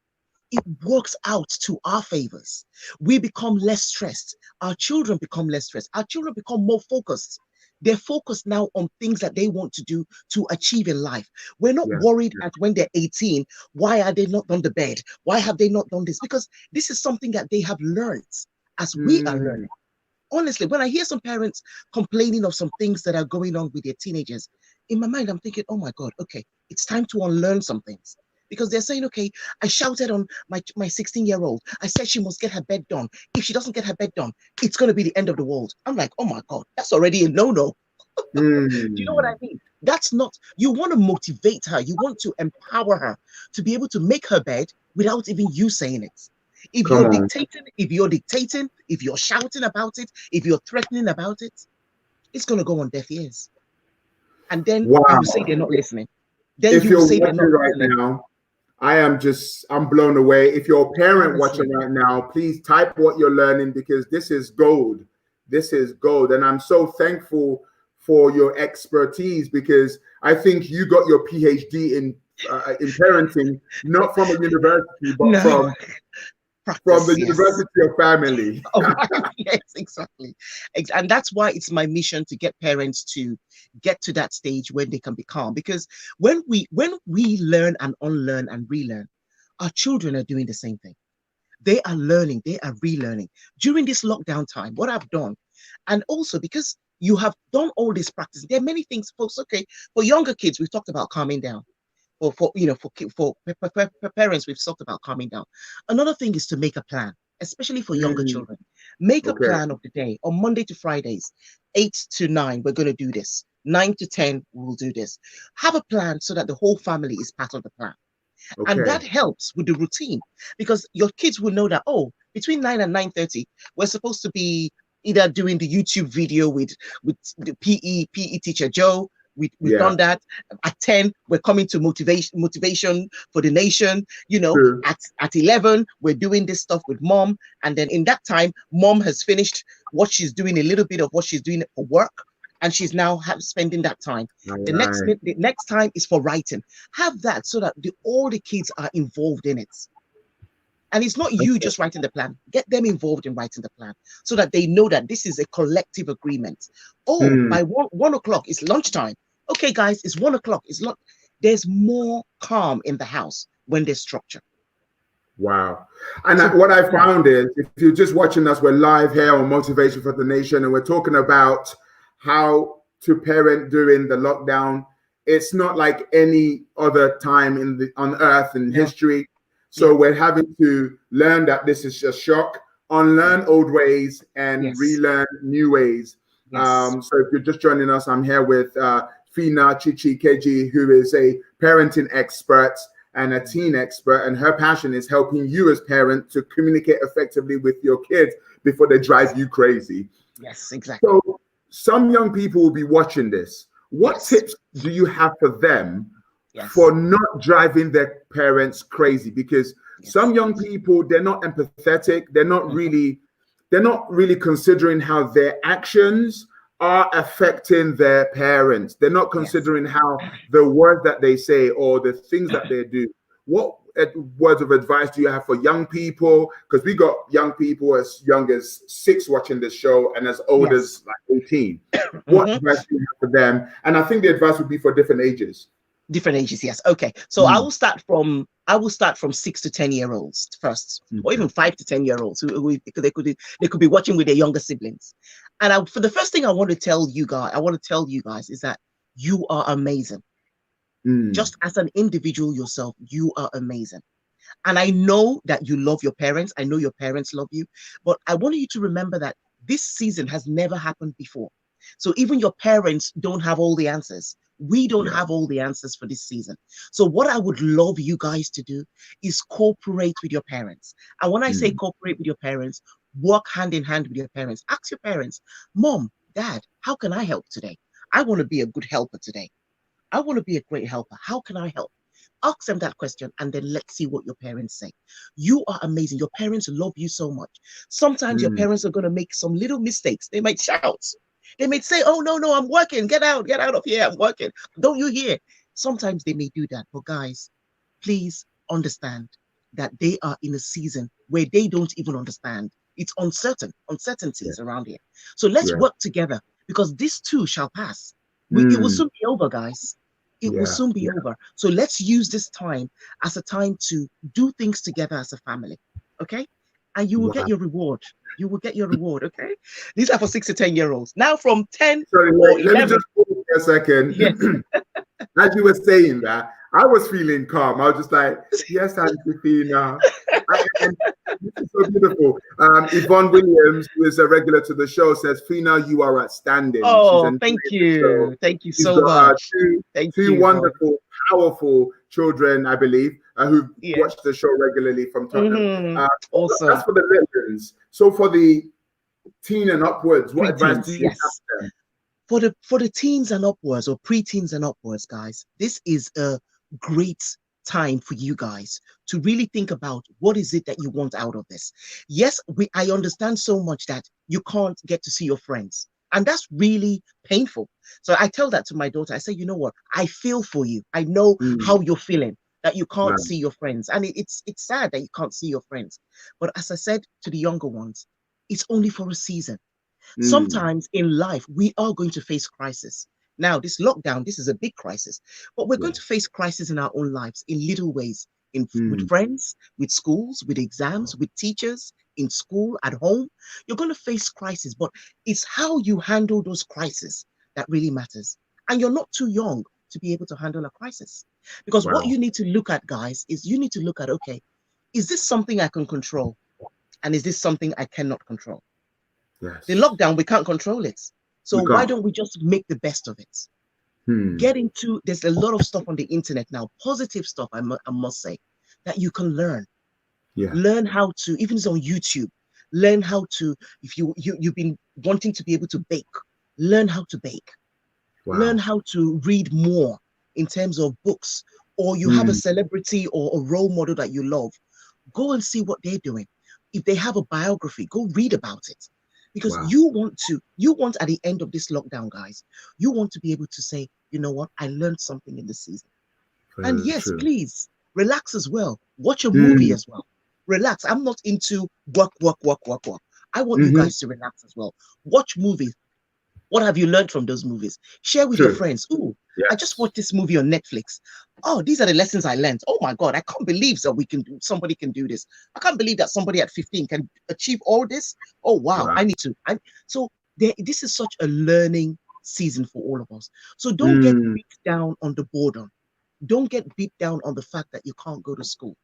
D: It works out to our favors. We become less stressed. Our children become less stressed. Our children become more focused. They're focused now on things that they want to do to achieve in life. We're not worried at when they're 18, why are they not done the bed? Why have they not done this? Because this is something that they have learned as we are learning. Honestly, when I hear some parents complaining of some things that are going on with their teenagers, in my mind, I'm thinking, oh my God, okay, it's time to unlearn some things. Because they're saying, okay, I shouted on my 16-year-old. I said she must get her bed done. If she doesn't get her bed done, it's going to be the end of the world. I'm like, oh my God, that's already a no-no. Do you know what I mean? That's not, you want to motivate her. You want to empower her to be able to make her bed without even you saying it. If you're dictating, if you're shouting about it, if you're threatening about it, it's going to go on deaf ears. And then
A: Wow.
D: you will say they're not listening. Then
A: If
D: you
A: you're
D: will say they're
A: watching
D: not
A: right
D: listening.
A: now, I'm blown away. If you're a parent
D: Honestly.
A: watching right now, please type what you're learning, because this is gold. This is gold. And I'm so thankful for your expertise, because I think you got your PhD in parenting, not from a university, but
D: No.
A: from
D: Practice,
A: the
D: yes.
A: University of Family.
D: Oh, yes, exactly. And that's why it's my mission to get parents to get to that stage when they can be calm. Because when we learn and unlearn and relearn, our children are doing the same thing. They are learning, they are relearning. During this lockdown time, what I've done, and also because you have done all this practice, there are many things, folks. Okay, for younger kids, we've talked about calming down. Or for parents, we've talked about calming down. Another thing is to make a plan, especially for younger children. Make a
A: Okay.
D: plan of the day. On Monday to Fridays, 8 to 9, we're going to do this. 9 to 10, we'll do this. Have a plan so that the whole family is part of the plan.
A: Okay.
D: And that helps with the routine, because your kids will know that, oh, between 9 and 9:30, we're supposed to be either doing the YouTube video with the PE teacher Joe. We've done that. At 10, we're coming to motivation for the nation. You know,
A: True.
D: at 11, we're doing this stuff with mom. And then in that time, mom has finished what she's doing, a little bit of what she's doing for work. And she's now spending that time. The next time is for writing. Have that so that all the kids are involved in it. And it's not you just writing the plan. Get them involved in writing the plan so that they know that this is a collective agreement. Oh, by 1 o'clock, it's lunchtime. Okay, guys, it's 1 o'clock. There's more calm in the house when there's structure.
A: Wow. And what I found is, if you're just watching us, we're live here on Motivation for the Nation, and we're talking about how to parent during the lockdown. It's not like any other time on earth in history. So we're having to learn that this is a shock, unlearn old ways, and relearn new ways. So if you're just joining us, I'm here with Fina Chichi Keji, who is a parenting expert and a teen expert, and her passion is helping you as parents to communicate effectively with your kids before they drive you crazy.
D: Yes, exactly.
A: So some young people will be watching this. What tips do you have for them for not driving their parents crazy? Because some young people, they're not empathetic. They're not really considering how their actions are affecting their parents. They're not considering how the words that they say or the things that they do. What words of advice do you have for young people? Because we got young people as young as 6 watching this show and as old as like 18. What advice do you have for them? And I think the advice would be for different ages.
D: Different ages, yes. Okay, so I will start from 6 to 10-year-olds first, or even 5 to 10-year-olds who they could be watching with their younger siblings. And for the first thing I want to tell you guys is that you are amazing. Just as an individual yourself, you are amazing. And I know that you love your parents. I know your parents love you, but I want you to remember that this season has never happened before. So even your parents don't have all the answers. We don't have all the answers for this season. So what I would love you guys to do is cooperate with your parents. And when I say cooperate with your parents, work hand in hand with your parents. Ask your parents, Mom, Dad, how can I help today? I want to be a good helper today. I want to be a great helper. How can I help? Ask them that question, and then let's see what your parents say. You are amazing. Your parents love you so much. Sometimes your parents are going to make some little mistakes. They might shout. They may say, oh, no, I'm working. Get out of here. I'm working. Don't you hear? Sometimes they may do that. But guys, please understand that they are in a season where they don't even understand. It's uncertainties around here. So let's work together, because this too shall pass. It will soon be over, guys. It will soon be over. So let's use this time as a time to do things together as a family. Okay? And you will get your reward. You will get your reward, okay? These are for 6 to 10-year-olds. Now from 10
A: Sorry,
D: or
A: let
D: 11.
A: me just pause for a second.
D: Yes.
A: As you were saying that, I was feeling calm. I was just like, yes, Auntie Fina. This is so beautiful. Yvonne Williams, who is a regular to the show, says, Fina, you are outstanding.
D: Oh, thank you. Thank you so much.
A: Two wonderful, powerful children, I believe, who watch the show regularly from Tottenham.
D: Awesome.
A: That's for the little ones. So for the teen and upwards, what advice do you have for them?
D: For the teens and upwards, or pre-teens and upwards, guys, this is a great time for you guys to really think about what is it that you want out of this. Yes, I understand so much that you can't get to see your friends, and that's really painful. So I tell that to my daughter. I say, you know what? I feel for you. I know how you're feeling, that you can't
A: Right.
D: see your friends, and it's sad that you can't see your friends. But as I said to the younger ones, it's only for a season. Sometimes in life, we are going to face crisis. Now, this lockdown, this is a big crisis, but we're going
A: Yeah.
D: to face crisis in our own lives in little ways, with
A: Mm.
D: friends, with schools, with exams, with teachers, in school, at home. You're going to face crisis, but it's how you handle those crises that really matters. And you're not too young to be able to handle a crisis. Because what
A: Wow.
D: you need to look at, guys, is you need to look at, okay, is this something I can control? And is this something I cannot control? The
A: Yes.
D: lockdown, we can't control it. So
A: We
D: why
A: can't.
D: don't we just make the best of it?
A: Hmm.
D: There's a lot of stuff on the internet now, positive stuff, I must say, that you can learn.
A: Yeah.
D: Learn how to, even it's on YouTube, learn how to, if you've been wanting to be able to bake, learn how to bake. Learn
A: Wow.
D: how to read more in terms of books, or you have a
A: Hmm.
D: celebrity or a role model that you love. Go and see what they're doing. If they have a biography, go read about it. Because
A: Wow.
D: you want at the end of this lockdown, guys, you want to be able to say, you know what, I learned something in this season. And
A: Very
D: yes,
A: true.
D: please relax as well. Watch a movie
A: Hmm.
D: as well. Relax. I'm not into work, work, work, work, work. I want you
A: Mm-hmm.
D: guys to relax as well. Watch movies. What have you learned from those movies? Share with your
A: True.
D: friends. Ooh, I just
A: Yes.
D: watched this movie on Netflix. Oh, these are the lessons I learned. Oh my God, I can't believe that somebody can do this. I can't believe that somebody at 15 can achieve all this. Oh wow,
A: Wow.
D: I need to. So this is such a learning season for all of us. So don't get
A: Hmm.
D: beat down on the boredom. Don't get beat down on the fact that you can't go to school.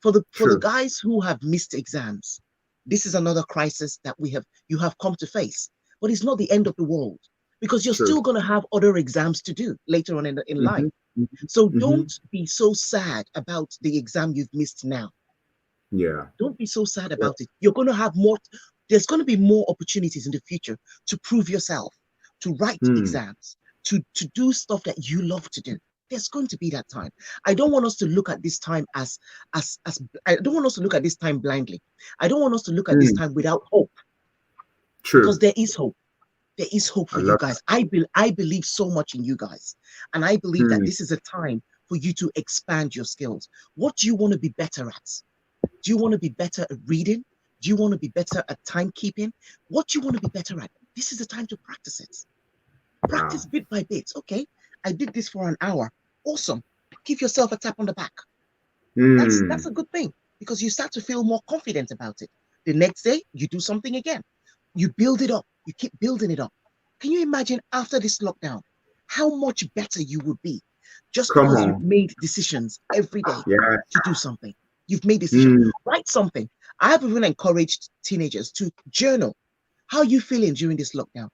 D: For the
A: True.
D: guys who have missed exams, this is another crisis that you have come to face. But it's not the end of the world, because you're
A: True.
D: still going to have other exams to do later on in life.
A: Mm-hmm. Mm-hmm.
D: So
A: Mm-hmm.
D: don't be so sad about the exam you've missed now.
A: Yeah.
D: Don't be so sad
A: Yeah.
D: about it. You're going to have more, there's going to be more opportunities in the future to prove yourself, to write
A: Hmm.
D: exams, to do stuff that you love to do. There's going to be that time. I don't want us to look at this time as I don't want us to look at this time blindly. I don't want us to look at this
A: Hmm.
D: time without hope, because
A: True.
D: there is hope. There is hope
A: I
D: for you
A: love
D: guys. I believe so much in you guys. And I
A: that.
D: believe that
A: Hmm.
D: this is a time for you to expand your skills. What do you want to be better at? Do you want to be better at reading? Do you want to be better at timekeeping? What do you want to be better at? This is the time to practice it.
A: Wow.
D: Practice bit by bit. Okay, I did this for an hour. Awesome. Give yourself a tap on the back. That's
A: Hmm.
D: a good thing, because you start to feel more confident about it. The next day, you do something again. You build it up. You keep building it up. Can you imagine after this lockdown how much better you would be, just
A: Come
D: because you've
A: on.
D: made decisions every day
A: Yeah.
D: to do something? You've made decisions.
A: Hmm.
D: Write something. I have even encouraged teenagers to journal. How are you feeling during this lockdown?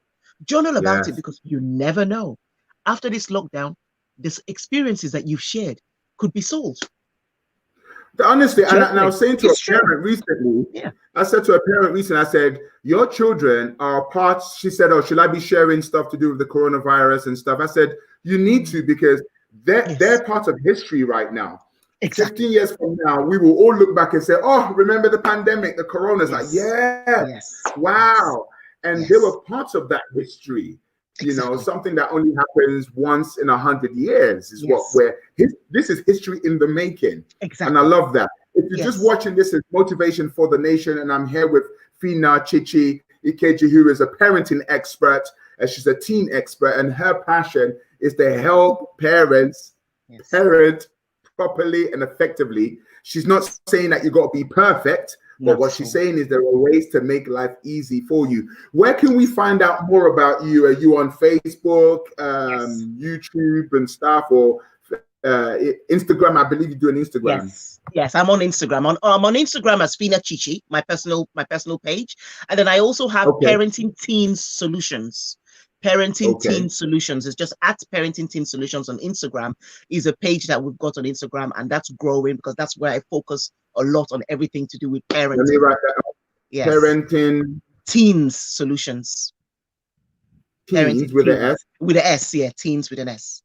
D: Journal about it,
A: Yes.
D: because you never know. After this lockdown, these experiences that you've shared could be sold.
A: Honestly, and I
D: Journaling.
A: was saying to a
D: It's true.
A: parent recently,
D: Yeah.
A: I said to a parent recently, I said, your children are parts. She said, oh, should I be sharing stuff to do with the coronavirus and stuff? I said, you need to, because
D: Yes.
A: they're part of history right now.
D: Exactly.
A: 15 years from now, we will all look back and say, oh, remember the pandemic, the corona? It's like,
D: Yes.
A: yeah,
D: Yes. Yes.
A: wow. And they
D: Yes.
A: were parts of that history. You know,
D: Exactly.
A: something that only happens once in 100 years is
D: Yes.
A: this is history in the making. And I
D: Exactly.
A: love that. If you're just
D: Yes.
A: watching this as motivation for the nation, and I'm here with Fina Chichi Ikeji, who is a parenting expert, and she's a teen expert, and her passion is to help parents
D: Yes.
A: parent properly and effectively. She's not saying that you got to be perfect, but
D: Not
A: what
D: at
A: she's
D: all.
A: saying is there are ways to make life easy for you. Where can we find out more about you? Are you on Facebook,
D: Yes.
A: YouTube, and stuff, or Instagram? I believe you do an Instagram.
D: Yes. Yes. I'm on Instagram. I'm on Instagram as Fina Chichi, my personal page, and then I also have
A: Okay.
D: Parenting Teens Solutions. Parenting
A: Okay.
D: Teen Solutions is just at Parenting Teen Solutions on Instagram. Is a page that we've got on Instagram, and that's growing, because that's where I focus a lot on everything to do with
A: Let me
D: parenting.
A: write that up.
D: Yes.
A: Parenting
D: Teens Solutions.
A: Teens with an S.
D: With an S, yeah, teens with an S.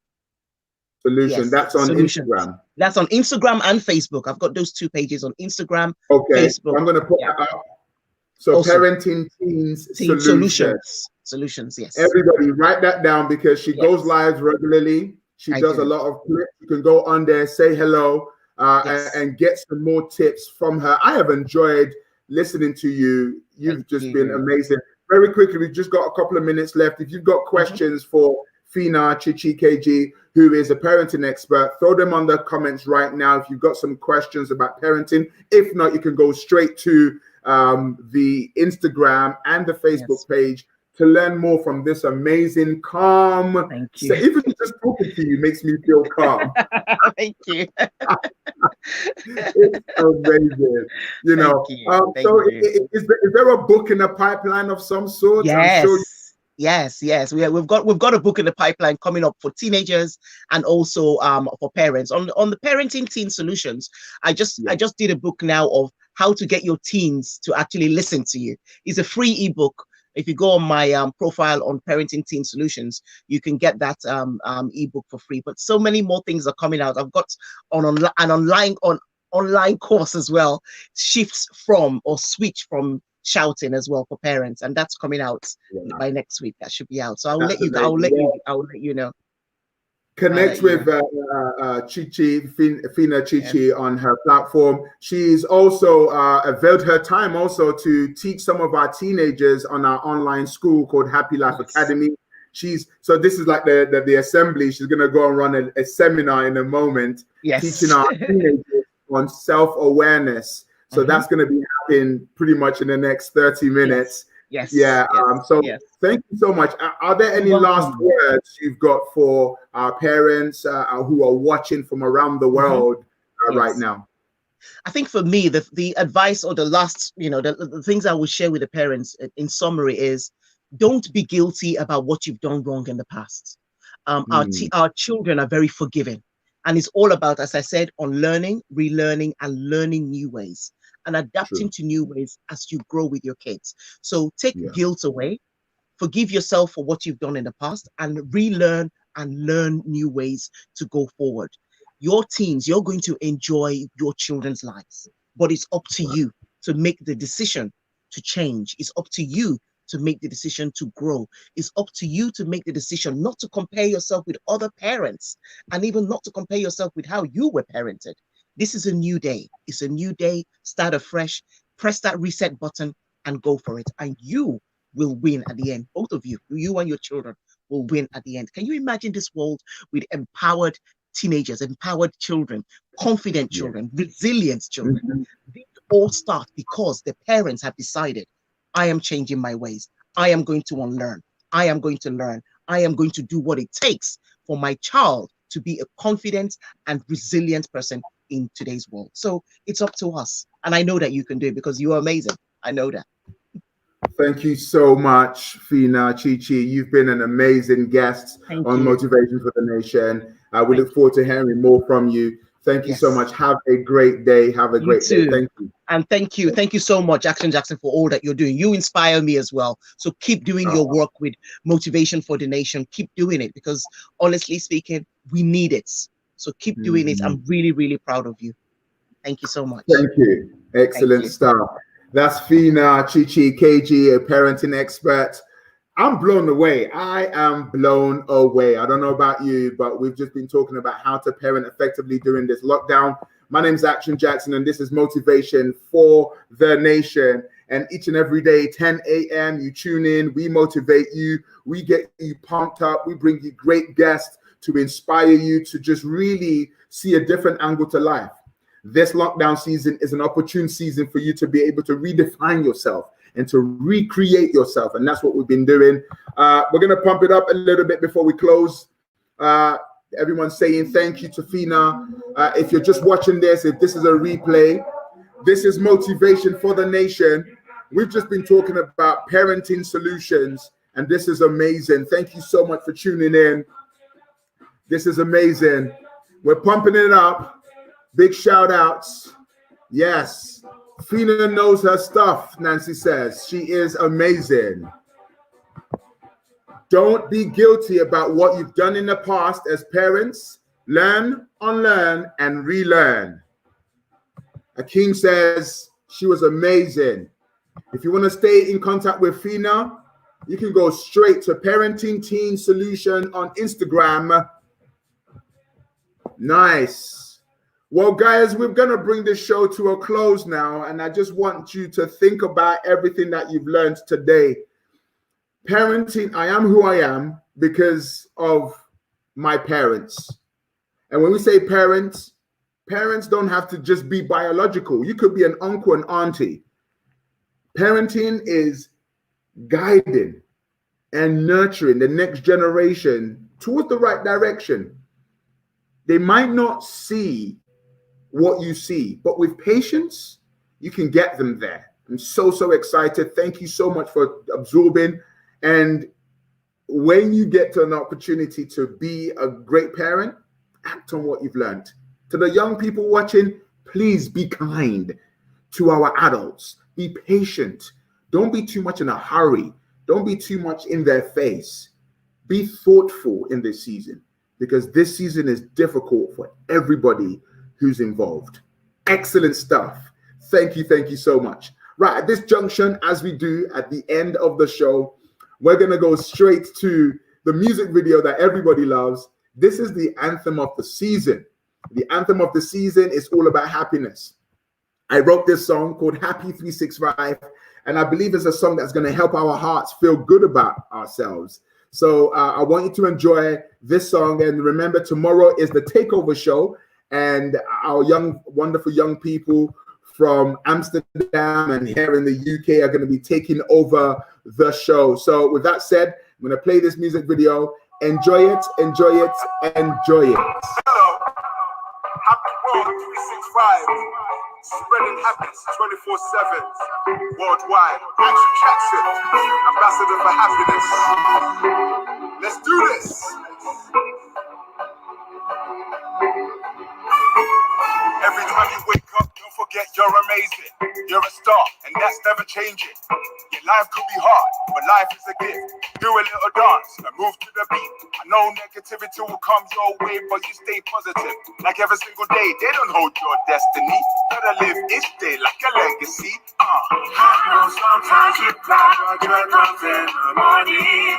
A: Solution.
D: Yes,
A: That's on
D: solutions.
A: Instagram.
D: That's on Instagram and Facebook. I've got those 2 pages on Instagram,
A: Okay,
D: Facebook.
A: I'm going to put that up. So
D: Also,
A: parenting teens
D: teen
A: solution.
D: Solutions, yes.
A: Everybody write that down because she goes live regularly. She does a lot of clips. You can go on there, say hello, and get some more tips from her. I have enjoyed listening to you. You've just been amazing. Very quickly, we've just got a couple of minutes left. If you've got questions for Fina Chichi KG, who is a parenting expert, throw them on the comments right now if you've got some questions about parenting. If not, you can go straight to the Instagram and the Facebook page to learn more from this amazing, calm.
D: Thank you.
A: Even just talking to you makes me feel calm.
D: Thank you.
A: It's amazing, you know. So, is there a book in the pipeline of some sort?
D: Yes.
A: I'm sure
D: Yes. We've got a book in the pipeline coming up for teenagers and also for parents on the parenting teen solutions. I just did a book now of how to get your teens to actually listen to you. It's a free ebook. If you go on my profile on parenting teen solutions, you can get that ebook for free. But so many more things are coming out. I've got an online course as well, shifts from or switch from shouting as well for parents, and that's coming out by next week. That should be out. So I'll let you know.
A: Connect with Chichi, Fina Chichi on her platform. She's also availed her time also to teach some of our teenagers on our online school called Happy Life Academy. So this is like the assembly. She's going to go and run a seminar in a moment, teaching our teenagers on self-awareness. So that's going to be happening pretty much in the next 30 minutes. Thank you so much. Are there any last words you've got for our parents who are watching from around the world right now?
D: I think for me, the advice or the last, the things I will share with the parents in summary is, don't be guilty about what you've done wrong in the past. Our children are very forgiving, and it's all about, as I said, on learning, relearning, and learning new ways and adapting to new ways as you grow with your kids. So take guilt away, forgive yourself for what you've done in the past, and relearn and learn new ways to go forward. Your teens, you're going to enjoy your children's lives, but it's up to you to make the decision to change. It's up to you to make the decision to grow. It's up to you to make the decision not to compare yourself with other parents, and even not to compare yourself with how you were parented. This is a new day. It's a new day. Start afresh. Press that reset button and go for it. And you will win at the end. Both of you and your children will win at the end. Can you imagine this world with empowered teenagers, empowered children, confident children, resilient children? These all start because the parents have decided, I am changing my ways. I am going to unlearn. I am going to learn. I am going to do what it takes for my child to be a confident and resilient person in today's world. So it's up to us. And I know that you can do it because you are amazing. I know that.
A: Thank you so much, Fina Chichi. You've been an amazing guest on Motivation for the Nation. We look forward to hearing more from you. Thank you so much. Have a great day. Have a great day. Thank you.
D: And thank you so much, Action Jackson, for all that you're doing. You inspire me as well. So keep doing your work with Motivation for the Nation. Keep doing it because honestly speaking, we need it. So keep doing it. I'm really, really proud of you. Thank you so much.
A: Thank you. Excellent stuff. That's Fina Chichi KG, a parenting expert. I'm blown away. I am blown away. I don't know about you, but we've just been talking about how to parent effectively during this lockdown. My name is Action Jackson, and this is Motivation for the Nation. And each and every day, 10 a.m., you tune in, we motivate you, we get you pumped up, we bring you great guests to inspire you to just really see a different angle to life. This lockdown season is an opportune season for you to be able to redefine yourself and to recreate yourself. And that's what we've been doing. We're going to pump it up a little bit before we close. Everyone's saying thank you to Fina. If you're just watching this, if this is a replay, this is Motivation for the Nation. We've just been talking about parenting solutions, and this is amazing. Thank you so much for tuning in. This is amazing. We're pumping it up. Big shout outs. Yes. Fina knows her stuff, Nancy says. She is amazing. Don't be guilty about what you've done in the past as parents. Learn, unlearn, and relearn. Akeem says she was amazing. If you want to stay in contact with Fina, you can go straight to Parenting Teen Solution on Instagram. Nice. Well, guys, we're going to bring this show to a close now, and I just want you to think about everything that you've learned today. Parenting, I am who I am because of my parents. And when we say parents, parents don't have to just be biological. You could be an uncle and auntie. Parenting is guiding and nurturing the next generation towards the right direction. They might not see what you see, but with patience, you can get them there. I'm so excited. Thank you so much for absorbing. And when you get to an opportunity to be a great parent, act on what you've learned. To the young people watching, please be kind to our adults. Be patient. Don't be too much in a hurry. Don't be too much in their face. Be thoughtful in this season, because this season is difficult for everybody who's involved. Excellent stuff. Thank you so much. Right, at this junction, as we do at the end of the show, we're going to go straight to the music video that everybody loves. This is the anthem of the season. The anthem of the season is all about happiness. I wrote this song called Happy 365, and I believe it's a song that's going to help our hearts feel good about ourselves. So I want you to enjoy this song. And remember, tomorrow is the Takeover Show, and our wonderful young people from Amsterdam and here in the UK are going to be taking over the show. So with that said, I'm going to play this music video. Enjoy it, enjoy it, enjoy it.
E: Hello. Happy World 365. Spreading happiness 24/7 worldwide. Action Jackson, ambassador for happiness. Let's do this. Every time you wake up, don't forget you're amazing. You're a star, and that's never changing. Your life could be hard, but life is a gift. Do a little dance and move to the beat. I know negativity will come your way, but you stay positive. Like every single day, they don't hold your destiny. Gotta live each day like a legacy. I know sometimes you cry, but joy comes in the morning.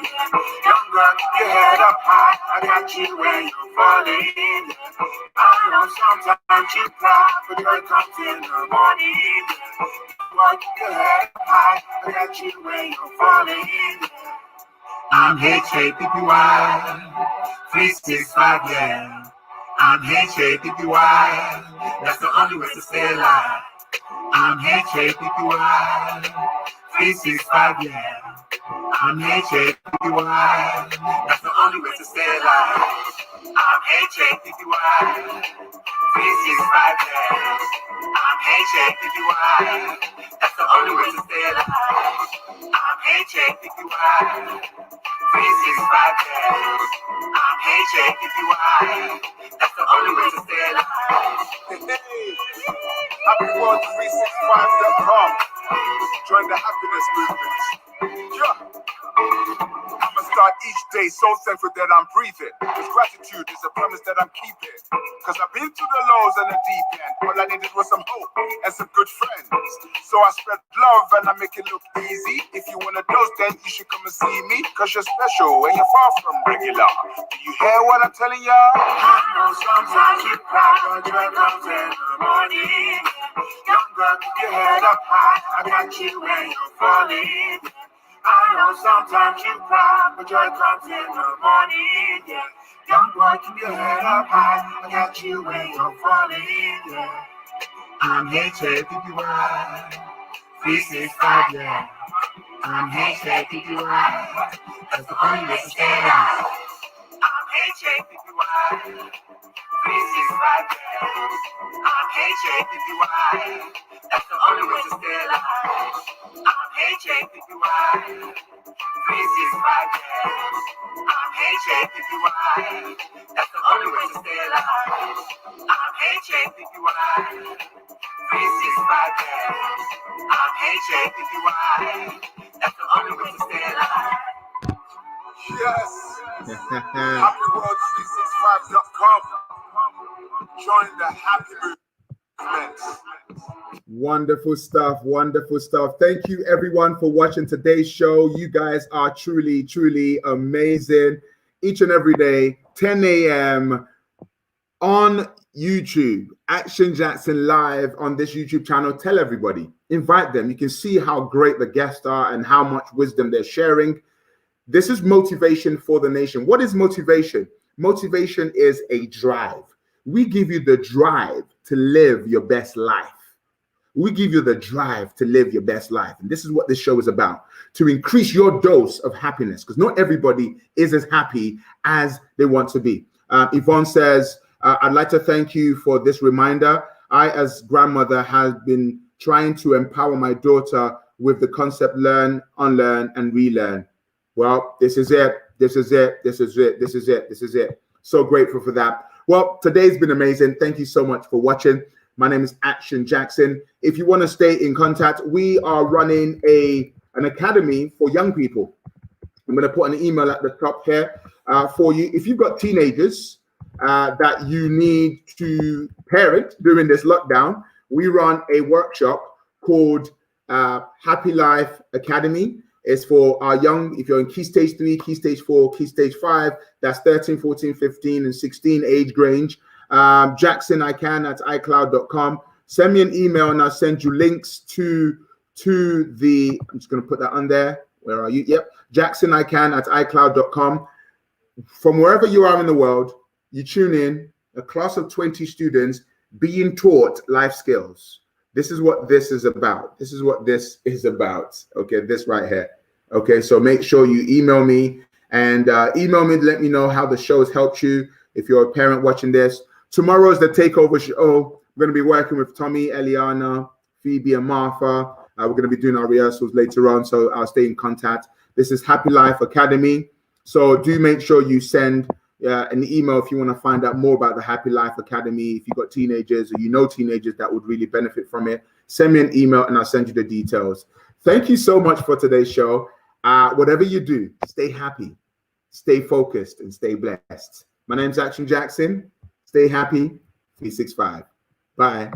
E: Young girl, keep your head up high. I got you when you're falling. I know sometimes you cry, but joy comes in the morning. Young girl, keep your head up high. I got you when you're falling. I'm HAPPY 365, yeah. I'm HAPPY. That's the only way to stay alive. I'm HAPPY 365, yeah. I'm HAPPY. That's the only way to stay alive. I'm HAPPY 365, yeah. I'm HAPPY. That's the only way to stay alive. I'm HAPPY 365 days. I'm HAPPY. That's the only way to stay alive. HappyWorld365.com. Join the happiness movement. Yeah. I'ma start each day so thankful that I'm breathing. Cause gratitude is a promise that I'm keeping. Cause I've been through the lows and the deep end. All I needed was some hope and some good friends. So I spread love and I make it look easy. If you want a dose, then you should come and see me. Cause you're special and you're far from regular. Do you hear what I'm telling y'all? I know sometimes you cry, but joy comes in the morning. Young girl, keep your head up high. I got you when you're falling. I know sometimes you cry, but joy comes in the morning, yeah. Young boy, keep your head up high. I got you when you're falling, yeah. I'm HAPPY 365, yeah. I'm HAPPY. That's the only way to stay alive. I'm HAPPY 365, yeah. I'm HAPPY. That's the only way to stay alive. I'm HAPPY 365 days. I'm HAPPY. That's the only way to stay alive. I'm HAPPY 365 days. I'm HAPPY. That's the only way to stay alive. Yes. HappyWorld365.com. Join the happy movement.
A: Wonderful stuff. Wonderful stuff. Thank you, everyone, for watching today's show. You guys are truly, truly amazing. Each and every day, 10 a.m. on YouTube, Action Jackson live on this YouTube channel. Tell everybody, invite them. You can see how great the guests are and how much wisdom they're sharing. This is motivation for the nation. What is motivation? Motivation is a drive. We give you the drive to live your best life. We give you the drive to live your best life. And this is what this show is about, to increase your dose of happiness, because not everybody is as happy as they want to be. Yvonne says, I'd like to thank you for this reminder. I, as grandmother, have been trying to empower my daughter with the concept learn, unlearn, and relearn. Well, this is it. This is it. This is it. This is it. This is it. So grateful for that. Well, today's been amazing. Thank you so much for watching. My name is Action Jackson. If you want to stay in contact, we are running an academy for young people. I'm going to put an email at the top here for you. If you've got teenagers that you need to parent during this lockdown, we run a workshop called Happy Life Academy. It's for our young, if you're in Key Stage 3, Key Stage 4, Key Stage 5, that's 13, 14, 15, and 16 age range. JacksonICan@iCloud.com. Send me an email and I'll send you links to the, I'm just going to put that on there. Where are you? Yep. JacksonICan@iCloud.com. From wherever you are in the world, you tune in, a class of 20 students being taught life skills. This is what this is about. This is what this is about. Okay, this right here. Okay, so make sure you email me and email me to let me know how the show has helped you. If you're a parent watching this, tomorrow is the takeover show. We're going to be working with Tommy, Eliana, Phoebe, and Martha. We're going to be doing our rehearsals later on, so I'll stay in contact. This is Happy Life Academy. So do make sure you send an email if you want to find out more about the Happy Life Academy. If you've got teenagers or you know teenagers that would really benefit from it, send me an email and I'll send you the details. Thank you so much for today's show. Whatever you do, stay happy, stay focused, and stay blessed. My name's Action Jackson. Stay happy. 365. Bye.